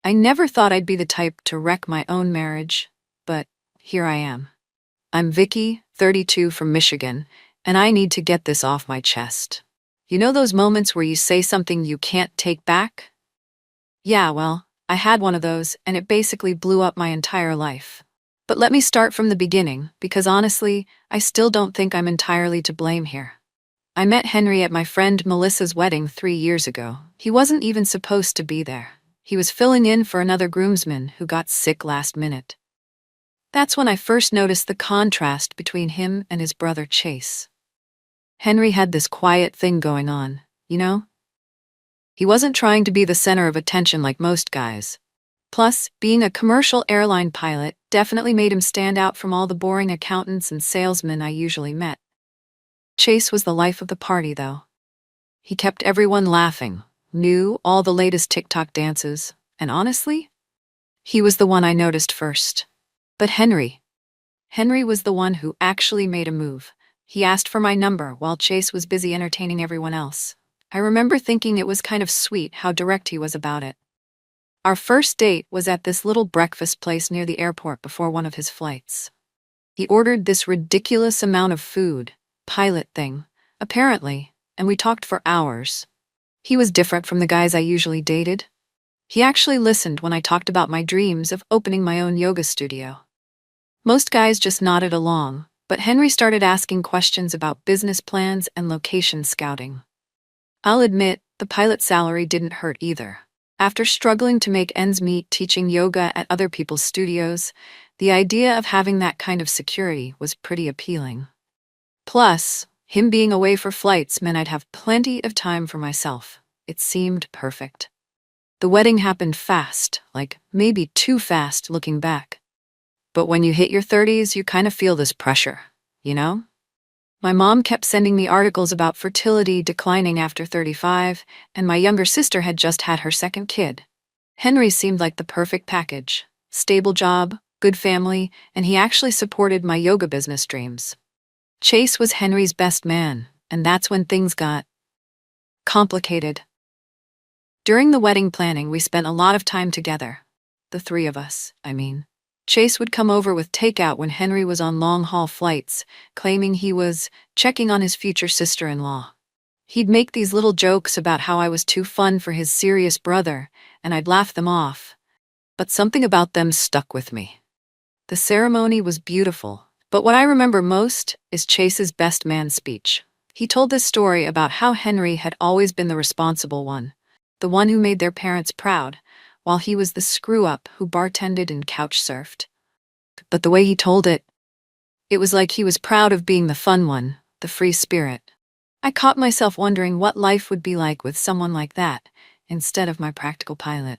I never thought I'd be the type to wreck my own marriage, but here I am. I'm Vicky, 32 from Michigan, and I need to get this off my chest. You know those moments where you say something you can't take back? Yeah, well, I had one of those, and it basically blew up my entire life. But let me start from the beginning, because honestly, I still don't think I'm entirely to blame here. I met Henry at my friend Melissa's wedding 3 years ago. He wasn't even supposed to be there. He was filling in for another groomsman who got sick last minute. That's when I first noticed the contrast between him and his brother Chase. Henry had this quiet thing going on, you know? He wasn't trying to be the center of attention like most guys. Plus, being a commercial airline pilot definitely made him stand out from all the boring accountants and salesmen I usually met. Chase was the life of the party, though. He kept everyone laughing, knew all the latest TikTok dances, and honestly, he was the one I noticed first. But Henry was the one who actually made a move. He asked for my number while Chase was busy entertaining everyone else. I remember thinking it was kind of sweet how direct he was about it. Our first date was at this little breakfast place near the airport before one of his flights. He ordered this ridiculous amount of food, pilot thing, apparently, and we talked for hours. He was different from the guys I usually dated. He actually listened when I talked about my dreams of opening my own yoga studio. Most guys just nodded along, but Henry started asking questions about business plans and location scouting. I'll admit, the pilot salary didn't hurt either. After struggling to make ends meet teaching yoga at other people's studios, the idea of having that kind of security was pretty appealing. Plus, him being away for flights meant I'd have plenty of time for myself. It seemed perfect. The wedding happened fast, like maybe too fast looking back. But when you hit your 30s, you kind of feel this pressure, you know? My mom kept sending me articles about fertility declining after 35, and my younger sister had just had her second kid. Henry seemed like the perfect package. Stable job, good family, and he actually supported my yoga business dreams. Chase was Henry's best man, and that's when things got complicated. During the wedding planning, we spent a lot of time together. The three of us, I mean. Chase would come over with takeout when Henry was on long-haul flights, claiming he was checking on his future sister-in-law. He'd make these little jokes about how I was too fun for his serious brother, and I'd laugh them off. But something about them stuck with me. The ceremony was beautiful, but what I remember most is Chase's best man speech. He told this story about how Henry had always been the responsible one, the one who made their parents proud, while he was the screw-up who bartended and couch-surfed. But the way he told it was like he was proud of being the fun one, the free spirit. I caught myself wondering what life would be like with someone like that, instead of my practical pilot.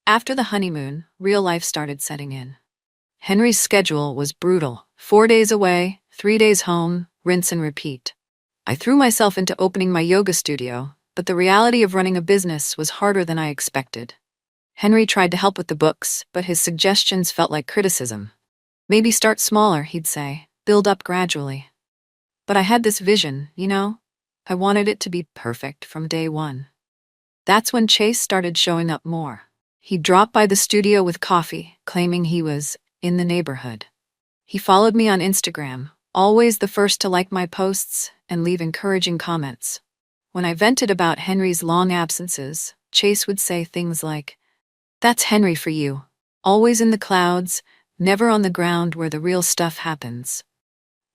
After the honeymoon, real life started setting in. Henry's schedule was brutal. 4 days away, 3 days home, rinse and repeat. I threw myself into opening my yoga studio, but the reality of running a business was harder than I expected. Henry tried to help with the books, but his suggestions felt like criticism. Maybe start smaller, he'd say, build up gradually. But I had this vision, you know? I wanted it to be perfect from day one. That's when Chase started showing up more. He dropped by the studio with coffee, claiming he was in the neighborhood. He followed me on Instagram, always the first to like my posts and leave encouraging comments. When I vented about Henry's long absences, Chase would say things like, "That's Henry for you. Always in the clouds, never on the ground where the real stuff happens."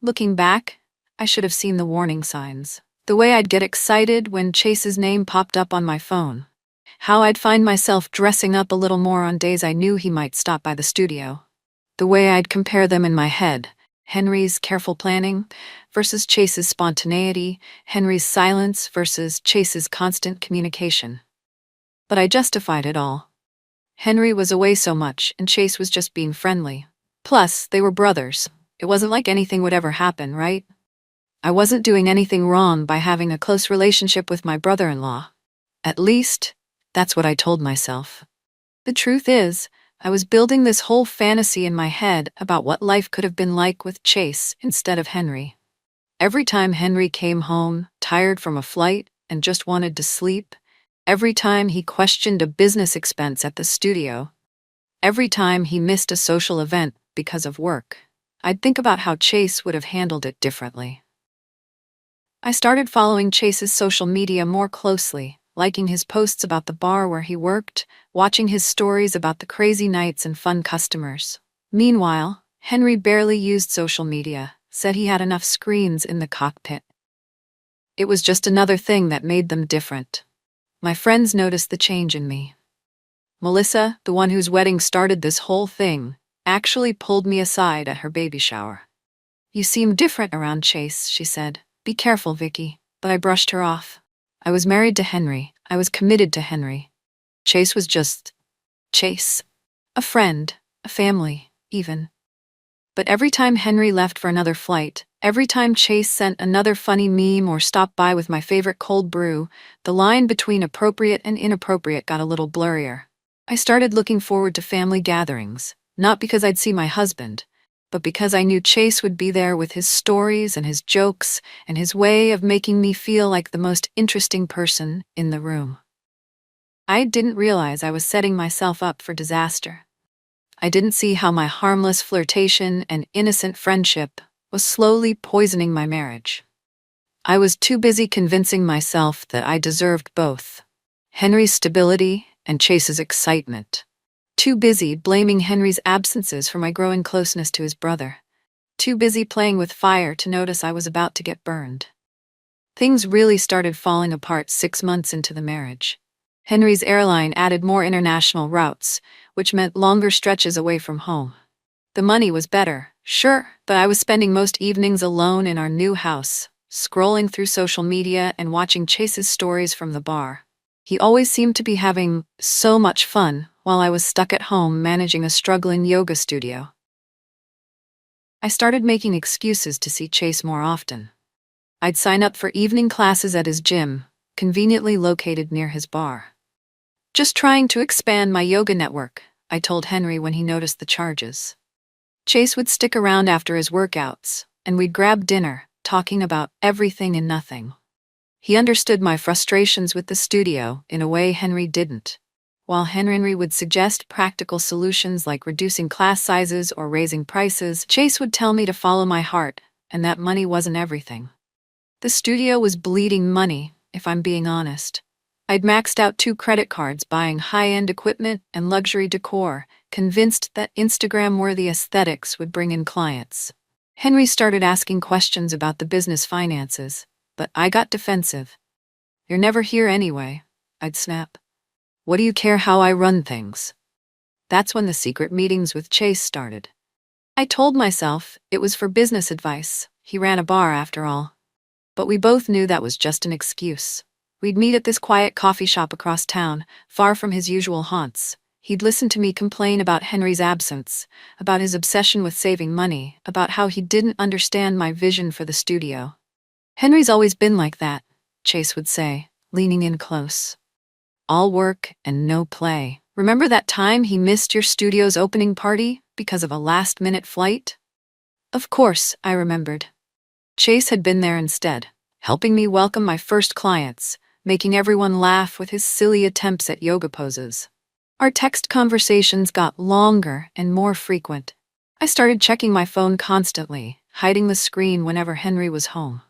Looking back, I should have seen the warning signs. The way I'd get excited when Chase's name popped up on my phone. How I'd find myself dressing up a little more on days I knew he might stop by the studio. The way I'd compare them in my head. Henry's careful planning versus Chase's spontaneity, Henry's silence versus Chase's constant communication. But I justified it all. Henry was away so much, and Chase was just being friendly. Plus, they were brothers. It wasn't like anything would ever happen, right? I wasn't doing anything wrong by having a close relationship with my brother-in-law. At least, that's what I told myself. The truth is, I was building this whole fantasy in my head about what life could have been like with Chase instead of Henry. Every time Henry came home, tired from a flight, and just wanted to sleep, Every time he questioned a business expense at the studio, every time he missed a social event because of work, I'd think about how Chase would have handled it differently. I started following Chase's social media more closely, liking his posts about the bar where he worked, watching his stories about the crazy nights and fun customers. Meanwhile, Henry barely used social media, said he had enough screens in the cockpit. It was just another thing that made them different. My friends noticed the change in me. Melissa, the one whose wedding started this whole thing, actually pulled me aside at her baby shower. "You seem different around Chase," she said. "Be careful, Vicky." But I brushed her off. I was married to Henry. I was committed to Henry. Chase was just Chase. A friend, a family, even. But every time Henry left for another flight, every time Chase sent another funny meme or stopped by with my favorite cold brew, the line between appropriate and inappropriate got a little blurrier. I started looking forward to family gatherings, not because I'd see my husband, but because I knew Chase would be there with his stories and his jokes and his way of making me feel like the most interesting person in the room. I didn't realize I was setting myself up for disaster. I didn't see how my harmless flirtation and innocent friendship was slowly poisoning my marriage. I was too busy convincing myself that I deserved both Henry's stability and Chase's excitement. Too busy blaming Henry's absences for my growing closeness to his brother. Too busy playing with fire to notice I was about to get burned. Things really started falling apart 6 months into the marriage. Henry's airline added more international routes, which meant longer stretches away from home. The money was better, sure, but I was spending most evenings alone in our new house, scrolling through social media and watching Chase's stories from the bar. He always seemed to be having so much fun while I was stuck at home managing a struggling yoga studio. I started making excuses to see Chase more often. I'd sign up for evening classes at his gym, conveniently located near his bar. "Just trying to expand my yoga network," I told Henry when he noticed the charges. Chase would stick around after his workouts, and we'd grab dinner, talking about everything and nothing. He understood my frustrations with the studio in a way Henry didn't. While Henry would suggest practical solutions like reducing class sizes or raising prices, Chase would tell me to follow my heart, and that money wasn't everything. The studio was bleeding money, if I'm being honest. I'd maxed out 2 credit cards buying high-end equipment and luxury decor, convinced that Instagram-worthy aesthetics would bring in clients. Henry started asking questions about the business finances, but I got defensive. "You're never here anyway," I'd snap. "What do you care how I run things?" That's when the secret meetings with Chase started. I told myself it was for business advice. He ran a bar after all. But we both knew that was just an excuse. We'd meet at this quiet coffee shop across town, far from his usual haunts. He'd listen to me complain about Henry's absence, about his obsession with saving money, about how he didn't understand my vision for the studio. "Henry's always been like that," Chase would say, leaning in close. "All work and no play. Remember that time he missed your studio's opening party because of a last-minute flight?" Of course, I remembered. Chase had been there instead, helping me welcome my first clients, making everyone laugh with his silly attempts at yoga poses. Our text conversations got longer and more frequent. I started checking my phone constantly, hiding the screen whenever Henry was home.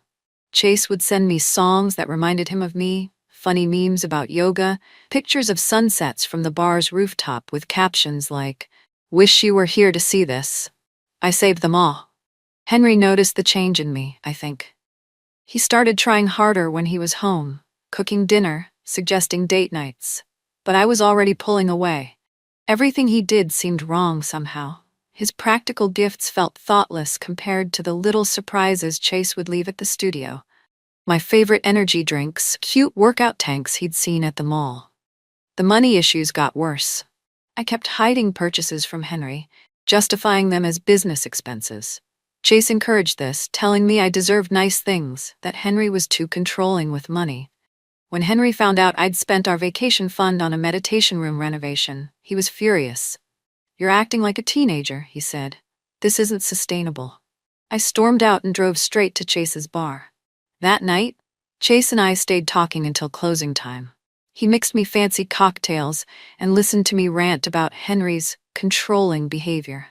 Chase would send me songs that reminded him of me, funny memes about yoga, pictures of sunsets from the bar's rooftop with captions like, "Wish you were here to see this." I saved them all. Henry noticed the change in me, I think. He started trying harder when he was home, cooking dinner, suggesting date nights. But I was already pulling away. Everything he did seemed wrong somehow. His practical gifts felt thoughtless compared to the little surprises Chase would leave at the studio. My favorite energy drinks, cute workout tanks he'd seen at the mall. The money issues got worse. I kept hiding purchases from Henry, justifying them as business expenses. Chase encouraged this, telling me I deserved nice things, that Henry was too controlling with money. When Henry found out I'd spent our vacation fund on a meditation room renovation, he was furious. "You're acting like a teenager," he said. "This isn't sustainable." I stormed out and drove straight to Chase's bar. That night, Chase and I stayed talking until closing time. He mixed me fancy cocktails and listened to me rant about Henry's controlling behavior.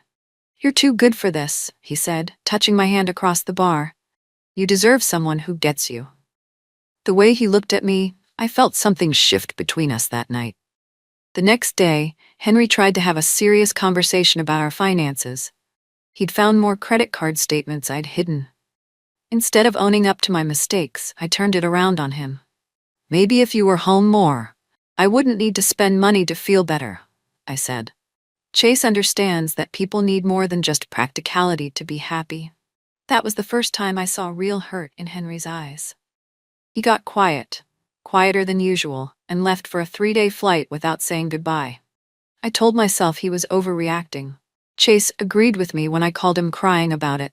"You're too good for this," he said, touching my hand across the bar. "You deserve someone who gets you." The way he looked at me, I felt something shift between us that night. The next day, Henry tried to have a serious conversation about our finances. He'd found more credit card statements I'd hidden. Instead of owning up to my mistakes, I turned it around on him. "Maybe if you were home more, I wouldn't need to spend money to feel better," I said. "Chase understands that people need more than just practicality to be happy." That was the first time I saw real hurt in Henry's eyes. He got quiet, quieter than usual, and left for a 3-day flight without saying goodbye. I told myself he was overreacting. Chase agreed with me when I called him crying about it.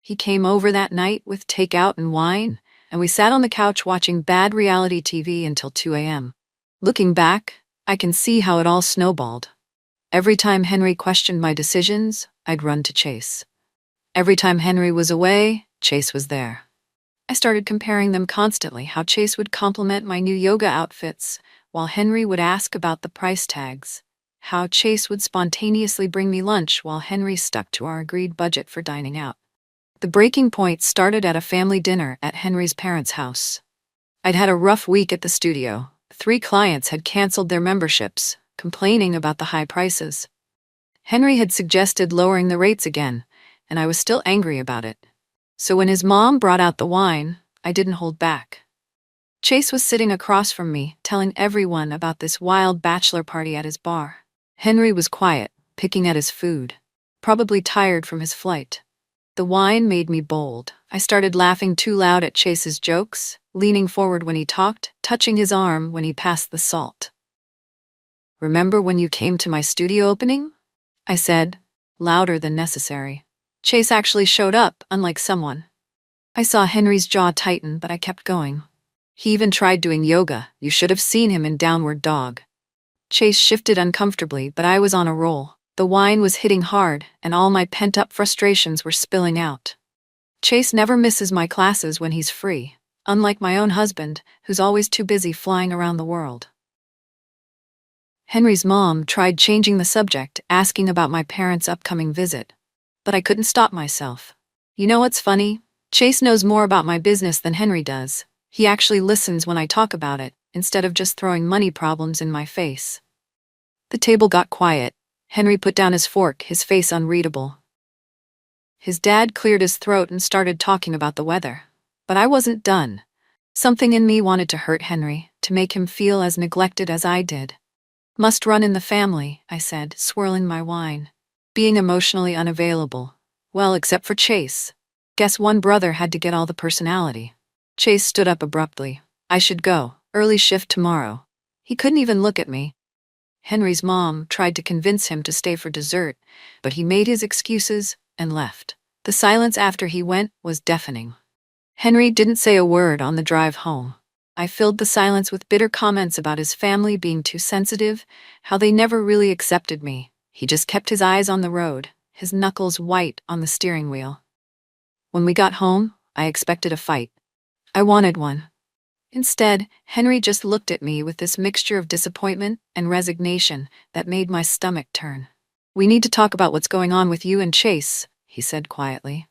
He came over that night with takeout and wine, and we sat on the couch watching bad reality TV until 2 a.m. Looking back, I can see how it all snowballed. Every time Henry questioned my decisions, I'd run to Chase. Every time Henry was away, Chase was there. I started comparing them constantly, how Chase would compliment my new yoga outfits, while Henry would ask about the price tags. How Chase would spontaneously bring me lunch while Henry stuck to our agreed budget for dining out. The breaking point started at a family dinner at Henry's parents' house. I'd had a rough week at the studio. 3 clients had canceled their memberships, complaining about the high prices. Henry had suggested lowering the rates again, and I was still angry about it. So when his mom brought out the wine, I didn't hold back. Chase was sitting across from me, telling everyone about this wild bachelor party at his bar. Henry was quiet, picking at his food, probably tired from his flight. The wine made me bold. I started laughing too loud at Chase's jokes, leaning forward when he talked, touching his arm when he passed the salt. "Remember when you came to my studio opening?" I said, louder than necessary. Chase actually showed up, unlike someone. I saw Henry's jaw tighten, but I kept going. He even tried doing yoga. You should have seen him in Downward Dog. Chase shifted uncomfortably, but I was on a roll. The wine was hitting hard, and all my pent-up frustrations were spilling out. Chase never misses my classes when he's free, unlike my own husband, who's always too busy flying around the world. Henry's mom tried changing the subject, asking about my parents' upcoming visit, but I couldn't stop myself. "You know what's funny? Chase knows more about my business than Henry does. He actually listens when I talk about it, instead of just throwing money problems in my face." The table got quiet. Henry put down his fork, his face unreadable. His dad cleared his throat and started talking about the weather. But I wasn't done. Something in me wanted to hurt Henry, to make him feel as neglected as I did. "Must run in the family," I said, swirling my wine. Being emotionally unavailable. Well, except for Chase. Guess one brother had to get all the personality. Chase stood up abruptly. "I should go. Early shift tomorrow." He couldn't even look at me. Henry's mom tried to convince him to stay for dessert, but he made his excuses and left. The silence after he went was deafening. Henry didn't say a word on the drive home. I filled the silence with bitter comments about his family being too sensitive, how they never really accepted me. He just kept his eyes on the road, his knuckles white on the steering wheel. When we got home, I expected a fight. I wanted one. Instead, Henry just looked at me with this mixture of disappointment and resignation that made my stomach turn. "We need to talk about what's going on with you and Chase," he said quietly.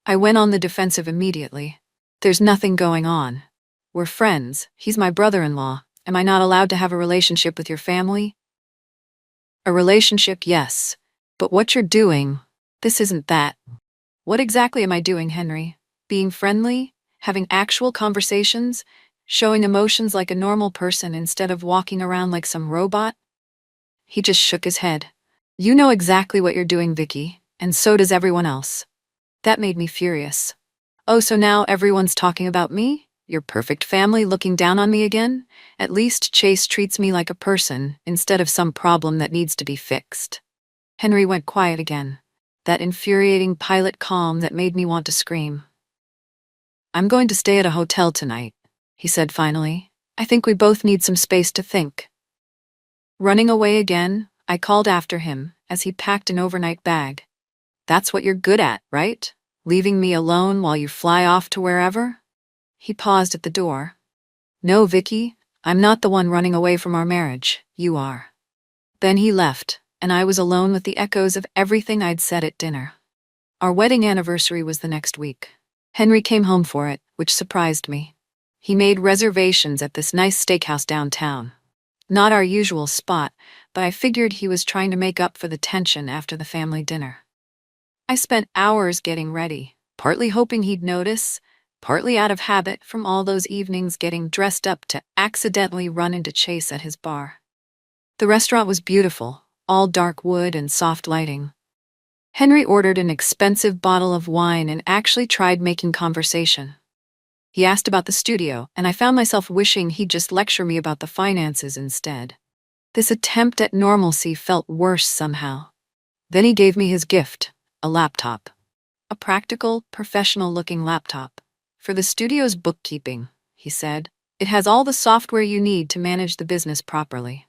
I went on the defensive immediately. "There's nothing going on. We're friends. He's my brother-in-law. Am I not allowed to have a relationship with your family?" "A relationship, yes. But what you're doing, this isn't that." "What exactly am I doing, Henry? Being friendly? Having actual conversations? Showing emotions like a normal person instead of walking around like some robot?" He just shook his head. "You know exactly what you're doing, Vicky, and so does everyone else." That made me furious. "Oh, so now everyone's talking about me? Your perfect family looking down on me again? At least Chase treats me like a person instead of some problem that needs to be fixed." Henry went quiet again. That infuriating pilot calm that made me want to scream. "I'm going to stay at a hotel tonight," he said finally. "I think we both need some space to think." Running away again, I called after him as he packed an overnight bag. "That's what you're good at, right? Leaving me alone while you fly off to wherever?" He paused at the door. "No, Vicky, I'm not the one running away from our marriage, you are. Then he left, and I was alone with the echoes of everything I'd said at dinner. Our wedding anniversary was the next week. Henry came home for it, which surprised me. He made reservations at this nice steakhouse downtown. Not our usual spot, but I figured he was trying to make up for the tension after the family dinner. I spent hours getting ready, partly hoping he'd notice, partly out of habit from all those evenings getting dressed up to accidentally run into Chase at his bar. The restaurant was beautiful, all dark wood and soft lighting. Henry ordered an expensive bottle of wine and actually tried making conversation. He asked about the studio, and I found myself wishing he'd just lecture me about the finances instead. This attempt at normalcy felt worse somehow. Then he gave me his gift, a laptop. A practical, professional-looking laptop. For the studio's bookkeeping, he said. It has all the software you need to manage the business properly.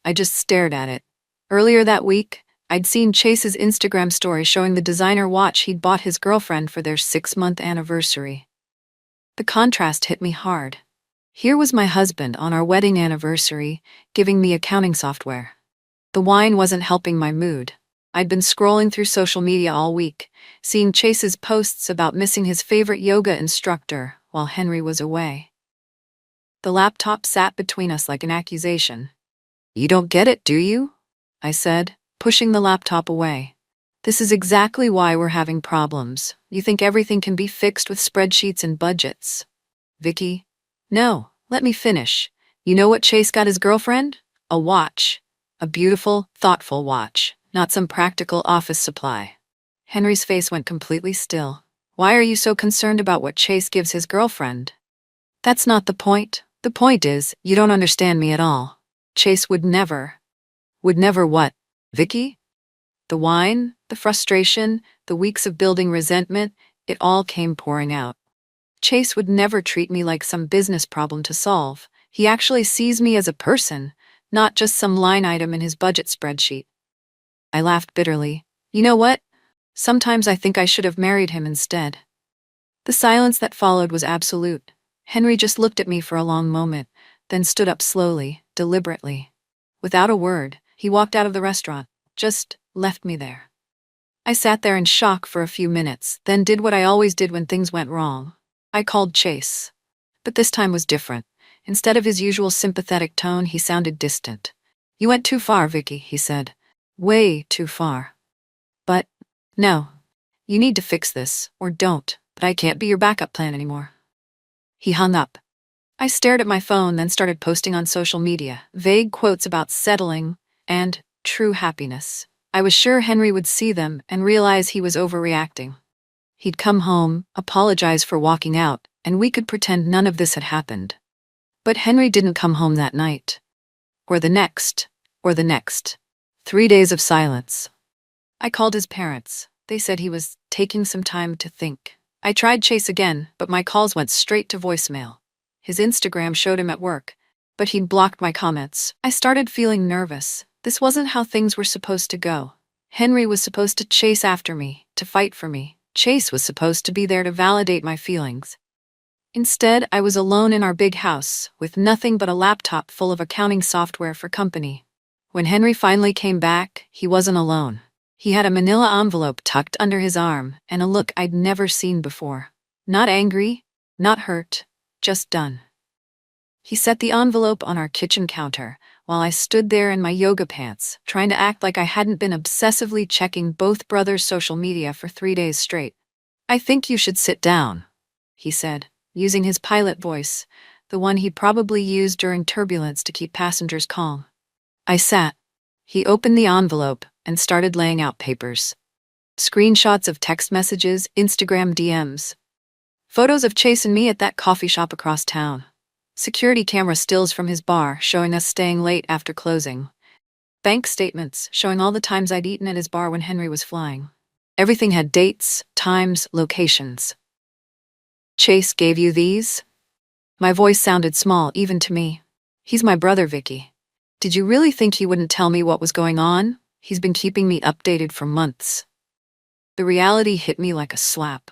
I just stared at it. Earlier that week, I'd seen Chase's Instagram story showing the designer watch he'd bought his girlfriend for their 6-month anniversary. The contrast hit me hard. Here was my husband on our wedding anniversary, giving me accounting software. The wine wasn't helping my mood. I'd been scrolling through social media all week, seeing Chase's posts about missing his favorite yoga instructor while Henry was away. The laptop sat between us like an accusation. "You don't get it, do you?" I said, pushing the laptop away. "This is exactly why we're having problems. You think everything can be fixed with spreadsheets and budgets." "Vicky, no, let me finish. You know what Chase got his girlfriend? A watch. A beautiful, thoughtful watch, not some practical office supply." Henry's face went completely still. "Why are you so concerned about what Chase gives his girlfriend?" "That's not the point. The point is, you don't understand me at all. Chase would never." "Would never what, Vicky?" The wine, the frustration, the weeks of building resentment, it all came pouring out. "Chase would never treat me like some business problem to solve. He actually sees me as a person, not just some line item in his budget spreadsheet." I laughed bitterly. "You know what? Sometimes I think I should have married him instead." The silence that followed was absolute. Henry just looked at me for a long moment, then stood up slowly, deliberately. Without a word, he walked out of the restaurant, just left me there. I sat there in shock for a few minutes, then did what I always did when things went wrong. I called Chase. But this time was different. Instead of his usual sympathetic tone, he sounded distant. "You went too far, Vicky," he said. "Way too far. But, no. You need to fix this, or don't, but I can't be your backup plan anymore." He hung up. I stared at my phone, then started posting on social media, vague quotes about settling and true happiness. I was sure Henry would see them and realize he was overreacting. He'd come home, apologize for walking out, and we could pretend none of this had happened. But Henry didn't come home that night. Or the next. Or the next. 3 days of silence. I called his parents. They said he was taking some time to think. I tried Chase again, but my calls went straight to voicemail. His Instagram showed him at work, but he'd blocked my comments. I started feeling nervous. This wasn't how things were supposed to go. Henry was supposed to chase after me, to fight for me. Chase was supposed to be there to validate my feelings. Instead, I was alone in our big house, with nothing but a laptop full of accounting software for company. When Henry finally came back, he wasn't alone. He had a manila envelope tucked under his arm, and a look I'd never seen before. Not angry, not hurt, just done. He set the envelope on our kitchen counter, while I stood there in my yoga pants, trying to act like I hadn't been obsessively checking both brothers' social media for 3 days straight. "I think you should sit down," he said, using his pilot voice, the one he probably used during turbulence to keep passengers calm. I sat. He opened the envelope and started laying out papers. Screenshots of text messages, Instagram DMs. Photos of Chase and me at that coffee shop across town. Security camera stills from his bar showing us staying late after closing. Bank statements showing all the times I'd eaten at his bar when Henry was flying. Everything had dates, times, locations. "Chase gave you these?" My voice sounded small even to me. "He's my brother, Vicky. Did you really think he wouldn't tell me what was going on? He's been keeping me updated for months." The reality hit me like a slap.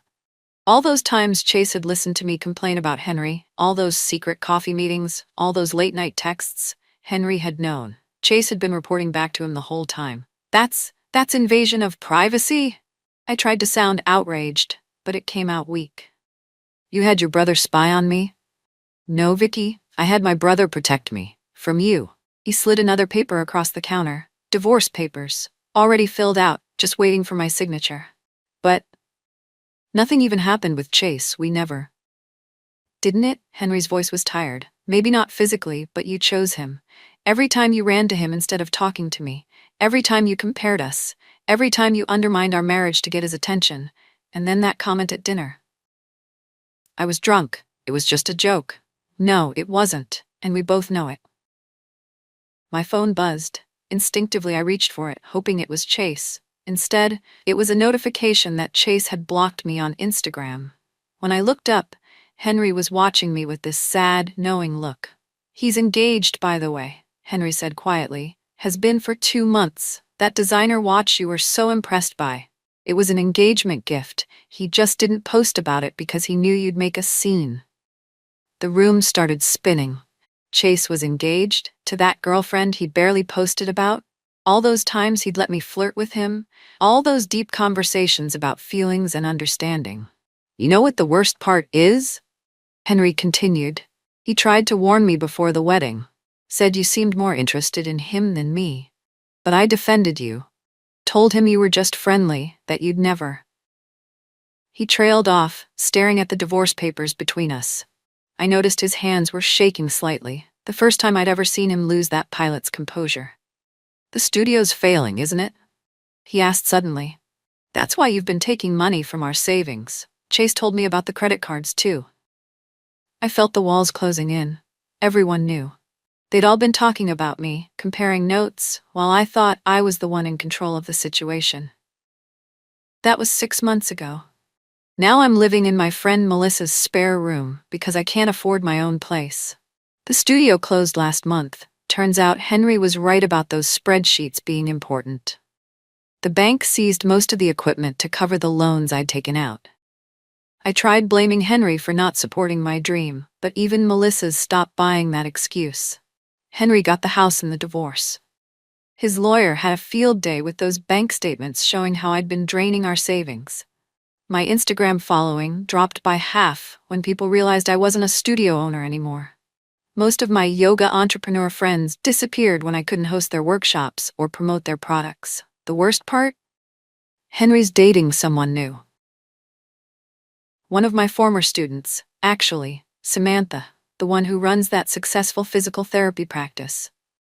All those times Chase had listened to me complain about Henry, all those secret coffee meetings, all those late-night texts, Henry had known. Chase had been reporting back to him the whole time. That's invasion of privacy? I tried to sound outraged, but it came out weak. You had your brother spy on me? No, Vicky, I had my brother protect me. From you. He slid another paper across the counter. Divorce papers. Already filled out, just waiting for my signature. But nothing even happened with Chase, we never. Didn't it? Henry's voice was tired. Maybe not physically, but you chose him. Every time you ran to him instead of talking to me. Every time you compared us. Every time you undermined our marriage to get his attention. And then that comment at dinner. I was drunk. It was just a joke. No, it wasn't, and we both know it. My phone buzzed. Instinctively, I reached for it, hoping it was Chase. Instead, it was a notification that Chase had blocked me on Instagram. When I looked up, Henry was watching me with this sad, knowing look. He's engaged, by the way, Henry said quietly. Has been for 2 months. That designer watch you were so impressed by. It was an engagement gift. He just didn't post about it because he knew you'd make a scene. The room started spinning. Chase was engaged to that girlfriend he barely posted about. All those times he'd let me flirt with him. All those deep conversations about feelings and understanding. You know what the worst part is? Henry continued. He tried to warn me before the wedding. Said you seemed more interested in him than me. But I defended you. Told him you were just friendly, that you'd never. He trailed off, staring at the divorce papers between us. I noticed his hands were shaking slightly, the first time I'd ever seen him lose that pilot's composure. The studio's failing, isn't it? He asked suddenly. That's why you've been taking money from our savings. Chase told me about the credit cards, too. I felt the walls closing in. Everyone knew. They'd all been talking about me, comparing notes, while I thought I was the one in control of the situation. That was 6 months ago. Now I'm living in my friend Melissa's spare room because I can't afford my own place. The studio closed last month. Turns out Henry was right about those spreadsheets being important. The bank seized most of the equipment to cover the loans I'd taken out. I tried blaming Henry for not supporting my dream, but even Melissa's stopped buying that excuse. Henry got the house in the divorce. His lawyer had a field day with those bank statements showing how I'd been draining our savings. My Instagram following dropped by half when people realized I wasn't a studio owner anymore. Most of my yoga entrepreneur friends disappeared when I couldn't host their workshops or promote their products. The worst part? Henry's dating someone new. One of my former students, actually, Samantha, the one who runs that successful physical therapy practice.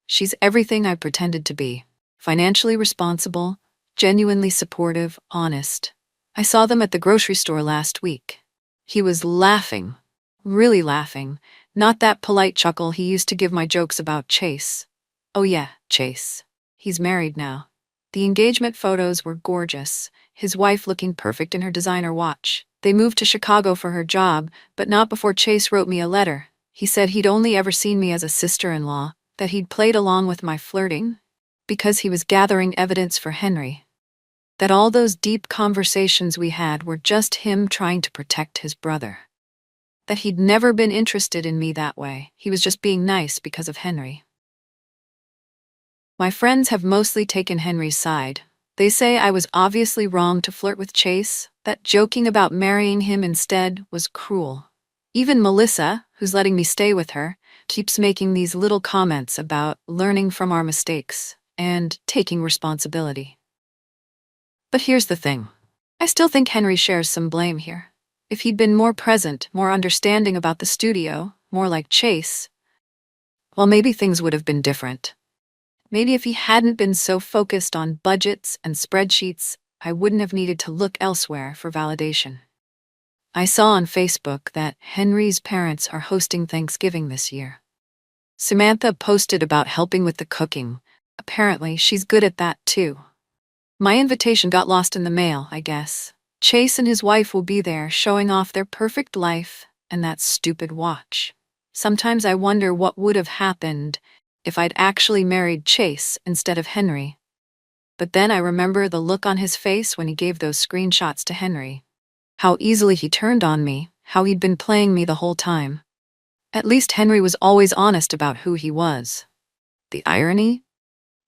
She's everything I pretended to be. Financially responsible, genuinely supportive, honest. I saw them at the grocery store last week. He was laughing, really laughing, not that polite chuckle he used to give my jokes about Chase. Oh yeah, Chase. He's married now. The engagement photos were gorgeous, his wife looking perfect in her designer watch. They moved to Chicago for her job, but not before Chase wrote me a letter. He said he'd only ever seen me as a sister-in-law, that he'd played along with my flirting, because he was gathering evidence for Henry. That all those deep conversations we had were just him trying to protect his brother. That he'd never been interested in me that way. He was just being nice because of Henry. My friends have mostly taken Henry's side. They say I was obviously wrong to flirt with Chase, that joking about marrying him instead was cruel. Even Melissa, who's letting me stay with her, keeps making these little comments about learning from our mistakes and taking responsibility. But here's the thing. I still think Henry shares some blame here. If he'd been more present, more understanding about the studio, more like Chase, well, maybe things would have been different. Maybe if he hadn't been so focused on budgets and spreadsheets, I wouldn't have needed to look elsewhere for validation. I saw on Facebook that Henry's parents are hosting Thanksgiving this year. Samantha posted about helping with the cooking. Apparently, she's good at that too. My invitation got lost in the mail, I guess. Chase and his wife will be there showing off their perfect life and that stupid watch. Sometimes I wonder what would have happened if I'd actually married Chase instead of Henry. But then I remember the look on his face when he gave those screenshots to Henry. How easily he turned on me, how he'd been playing me the whole time. At least Henry was always honest about who he was. The irony?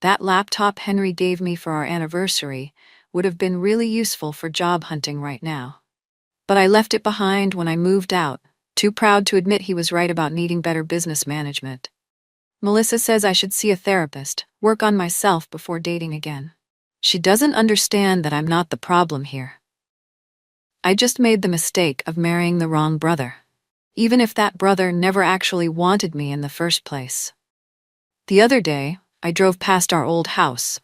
That laptop Henry gave me for our anniversary would have been really useful for job hunting right now. But I left it behind when I moved out, too proud to admit he was right about needing better business management. Melissa says I should see a therapist, work on myself before dating again. She doesn't understand that I'm not the problem here. I just made the mistake of marrying the wrong brother, even if that brother never actually wanted me in the first place. The other day, I drove past our old house.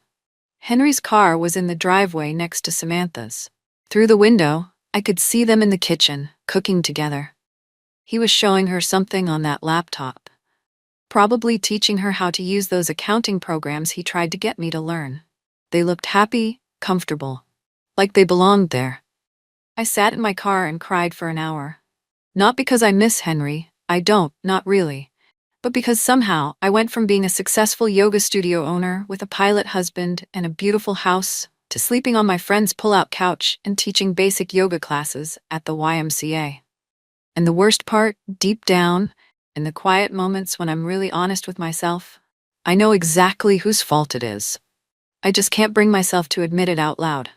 Henry's car was in the driveway next to Samantha's. Through the window, I could see them in the kitchen, cooking together. He was showing her something on that laptop, probably teaching her how to use those accounting programs he tried to get me to learn. They looked happy, comfortable, like they belonged there. I sat in my car and cried for an hour. Not because I miss Henry, I don't, not really, but because somehow I went from being a successful yoga studio owner with a pilot husband and a beautiful house to sleeping on my friend's pull-out couch and teaching basic yoga classes at the YMCA. And the worst part, deep down, in the quiet moments when I'm really honest with myself, I know exactly whose fault it is. I just can't bring myself to admit it out loud.